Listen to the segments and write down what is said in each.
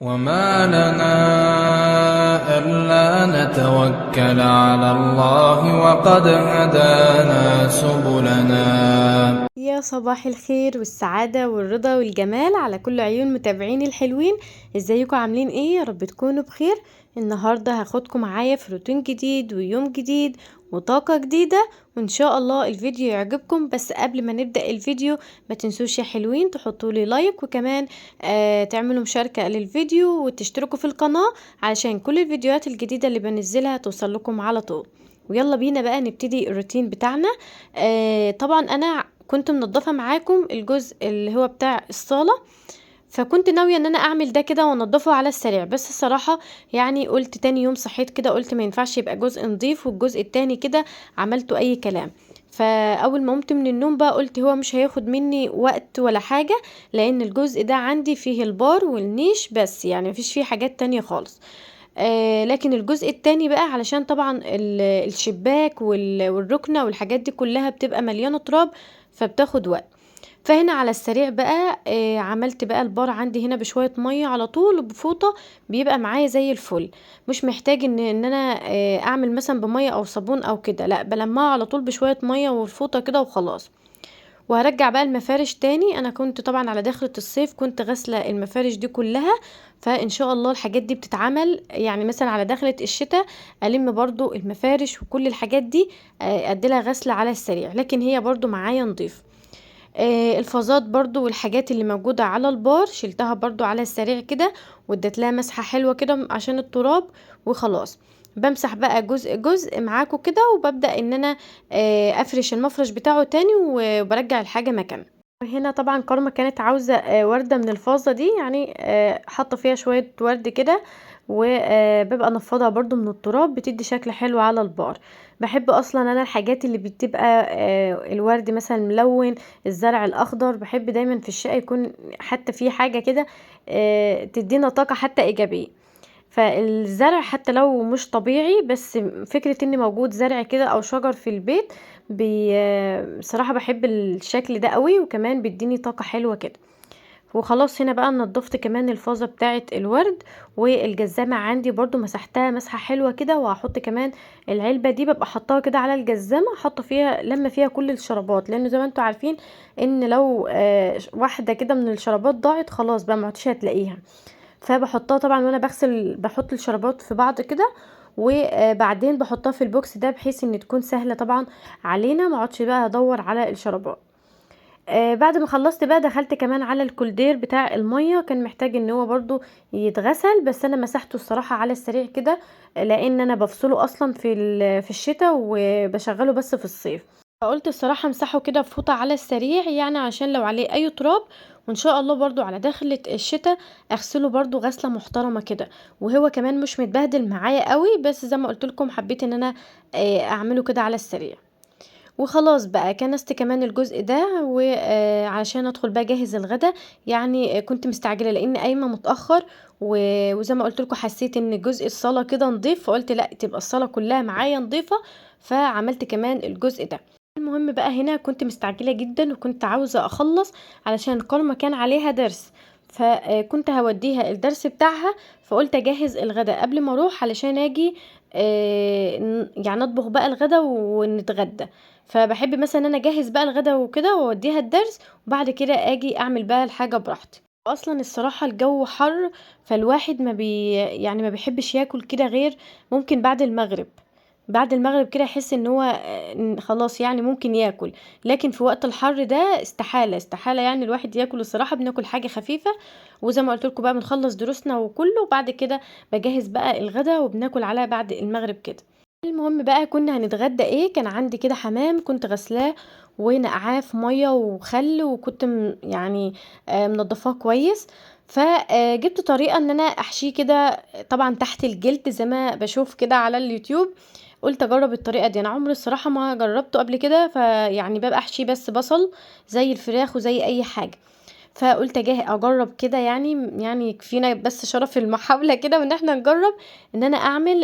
وما لنا ألا نتوكل على الله وقد هدانا سبلنا. يا صباح الخير والسعادة والرضا والجمال على كل عيون متابعين الحلوين. ازيكم عاملين ايه؟ يا رب تكونوا بخير. النهاردة هاخدكم معايا في روتين جديد ويوم جديد وطاقة جديدة، وان شاء الله الفيديو يعجبكم. بس قبل ما نبدأ الفيديو ما تنسوش يا حلوين تحطوا لي لايك، وكمان تعملوا مشاركة للفيديو وتشتركوا في القناة علشان كل الفيديوهات الجديدة اللي بنزلها توصل لكم على طول. ويلا بينا بقى نبتدي الروتين بتاعنا. طبعا انا كنت منضفة معاكم الجزء اللي هو بتاع الصالة، فكنت ناوية ان انا اعمل ده كده وانضفه على السريع. بس الصراحة يعني قلت تاني يوم صحيت كده قلت ما ينفعش يبقى جزء نضيف والجزء التاني كده عملته اي كلام. فاول ما قمت من النوم بقى قلت هو مش هياخد مني وقت ولا حاجة، لان الجزء ده عندي فيه البار والنيش بس، يعني مفيش فيه حاجات تانية خالص. لكن الجزء التاني بقى علشان طبعا الشباك والركنة والحاجات دي كلها بتبقى مليانة تراب، فبتاخد وقت. فهنا على السريع بقى عملت بقى البار عندي هنا بشوية مية على طول وبفوطة، بيبقى معايا زي الفل. مش محتاج ان انا اعمل مثلا بمية او صابون او كده، لا بلمعه على طول بشوية مية والفوطة كده وخلاص. وهرجع بقى المفارش تاني. انا كنت طبعا على دخلة الصيف كنت غاسلة المفارش دي كلها، فان شاء الله الحاجات دي بتتعمل يعني مثلا على دخلة الشتاء الم برضو المفارش وكل الحاجات دي اديلها غسلة على السريع، لكن هي برضو معايا نضيف. الفازات برضو والحاجات اللي موجودة على البار شلتها برضو على السريع كده، واديت لها مسحة حلوة كده عشان التراب وخلاص. بمسح بقى جزء جزء معاكم كده، وببدأ ان انا افرش المفرش بتاعه تاني وبرجع الحاجة مكانها. هنا طبعا كارما كانت عاوزة وردة من الفازة دي، يعني حاطة فيها شوية ورد كده، وببقى نفضها برضو من التراب، بتدي شكل حلو على البار. بحب اصلا انا الحاجات اللي بتبقى الورد مثلا ملون، الزرع الاخضر، بحب دايما في الشقة يكون حتى في حاجة كده تدينا طاقة حتى ايجابية. فالزرع حتى لو مش طبيعي، بس فكرة ان موجود زرع كده او شجر في البيت بصراحة بحب الشكل ده قوي، وكمان بيديني طاقة حلوة كده. وخلاص هنا بقى نضفت كمان الفازة بتاعة الورد، والجزامة عندي برضو مسحتها مسحة حلوة كده. وهحط كمان العلبة دي ببقى حطاها كده على الجزامة، حاطه فيها لما فيها كل الشرابات، لان زي ما انتوا عارفين ان لو واحدة كده من الشرابات ضاعت خلاص بقى ما هتلاقيها. فبحطها طبعا وانا بغسل، بحط الشرابات في بعض كده، وبعدين بحطها في البوكس ده بحيث ان تكون سهلة طبعا علينا، ما اقعدش بقى ادور على الشرابات. بعد ما خلصت بقى دخلت كمان على الكولدير بتاع المية، كان محتاج ان هو برضو يتغسل، بس انا مسحته الصراحة على السريع كده، لان انا بفصله اصلا في الشتاء وبشغله بس في الصيف. فقلت الصراحة امسحه كده بفوطة على السريع، يعني عشان لو عليه اي تراب، وان شاء الله برضو على دخلة الشتاء اغسله برضو غسلة محترمة كده، وهو كمان مش متبهدل معايا قوي. بس زي ما قلت لكم حبيت ان انا اعمله كده على السريع. وخلاص بقى كنست كمان الجزء ده، وعشان ادخل بقى جاهز الغدا. يعني كنت مستعجله لان قايمه متاخر، وزي ما قلت لكم حسيت ان جزء الصاله كده نضيف، فقلت لا تبقى الصاله كلها معايا نضيفه، فعملت كمان الجزء ده. المهم بقى هنا كنت مستعجله جدا وكنت عاوزه اخلص، علشان كارما كان عليها درس، فكنت هوديها الدرس بتاعها. فقلت اجهز الغدا قبل ما اروح علشان اجي يعني اطبخ بقى الغدا ونتغدى. فبحب مثلا ان انا اجهز بقى الغدا وكده واوديها الدرس، وبعد كده اجي اعمل بقى الحاجه براحتي. اصلا الصراحه الجو حر، فالواحد يعني ما بيحبش ياكل كده غير ممكن بعد المغرب. بعد المغرب كده يحس ان هو خلاص يعني ممكن ياكل، لكن في وقت الحر ده استحالة استحالة يعني الواحد ياكل. الصراحة بناكل حاجة خفيفة، وزي ما قلت لكم بقى بنخلص دروسنا وكله، وبعد كده بجهز بقى الغدا وبناكل على بعد المغرب كده. المهم بقى كنا هنتغدى ايه. كان عندي كده حمام كنت غسلاه ونقعاه في ميه وخل، وكنت يعني منضفاه كويس. فجبت طريقه ان انا احشيه كده طبعا تحت الجلد زي ما بشوف كده على اليوتيوب. قلت اجرب الطريقه دي، انا عمري الصراحه ما جربته قبل كده، فيعني ببقى احشيه بس بصل زي الفراخ وزي اي حاجه. فقلت اجرب كده، يعني يكفينا بس شرف المحاولة كده وان احنا نجرب ان انا اعمل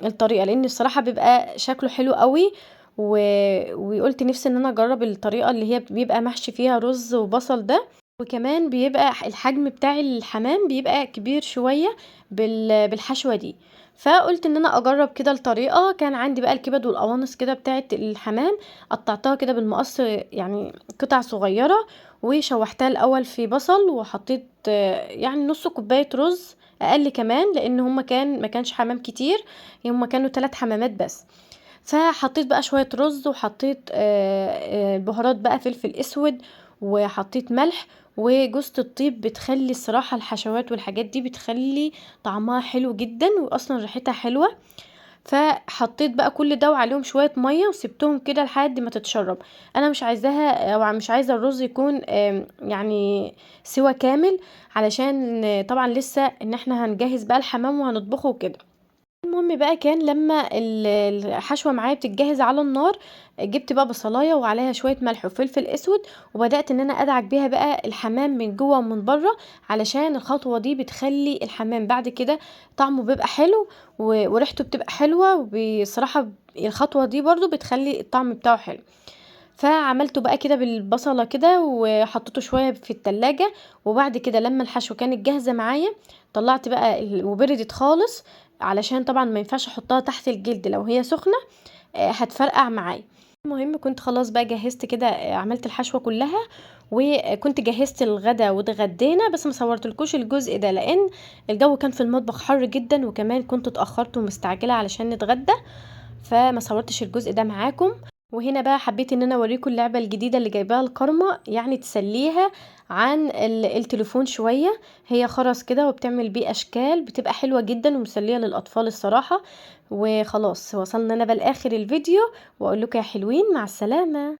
الطريقة، لان الصراحة بيبقى شكله حلو قوي. وقلت نفسي ان انا اجرب الطريقة اللي هي بيبقى محشي فيها رز وبصل ده. وكمان بيبقى الحجم بتاع الحمام بيبقى كبير شوية بالحشوة دي. فقلت ان انا اجرب كده الطريقة. كان عندي بقى الكبد والقوانص كده بتاعه الحمام، قطعتها كده بالمقص يعني قطع صغيرة، وشوحتها الاول في بصل، وحطيت يعني نص كوباية رز، اقل كمان لان هما ما كانش حمام كتير، هما كانوا 3 حمامات بس. فحطيت بقى شوية رز، وحطيت بهارات بقى فلفل اسود، وحطيت ملح وجوزة الطيب. بتخلي الصراحة الحشوات والحاجات دي بتخلي طعمها حلو جدا، واصلا ريحتها حلوة. فحطيت بقى كل ده وعليهم شوية مية، وسبتهم كده لحد ما تتشرب. انا مش عايزاها، او مش عايزة الرز يكون يعني سوا كامل، علشان طبعا لسه ان احنا هنجهز بقى الحمام وهنطبخه وكده. المهم بقى كان لما الحشوة معايا بتتجهز على النار، جبت بقى بصلاية وعليها شوية ملح وفلفل اسود، وبدأت ان انا ادعك بيها بقى الحمام من جوه ومن بره، علشان الخطوة دي بتخلي الحمام بعد كده طعمه بيبقى حلو وريحته بتبقى حلوة. وبصراحة الخطوة دي برضو بتخلي الطعم بتاعه حلو. فعملته بقى كده بالبصلة كده، وحطيته شوية في التلاجة. وبعد كده لما الحشوة كانت جاهزة معايا، طلعت بقى وبردت خالص، علشان طبعا ما ينفعش احطها تحت الجلد لو هي سخنة، هتفرقع معايا. المهم كنت خلاص بقى جهزت كده، عملت الحشوة كلها، وكنت جهزت الغدا واتغدينا. بس ما صورتلكوش الجزء ده لان الجو كان في المطبخ حر جدا، وكمان كنت اتأخرت ومستعجلة علشان نتغدى، فما صورتش الجزء ده معاكم. وهنا بقى حبيت ان انا اوريكم اللعبة الجديدة اللي جايباها الكارما، يعني تسليها عن التليفون شوية. هي خرز كده وبتعمل بيه اشكال، بتبقى حلوة جدا ومسلية للاطفال الصراحة. وخلاص وصلنا انا بقى لاخر الفيديو، واقول لكم يا حلوين مع السلامة.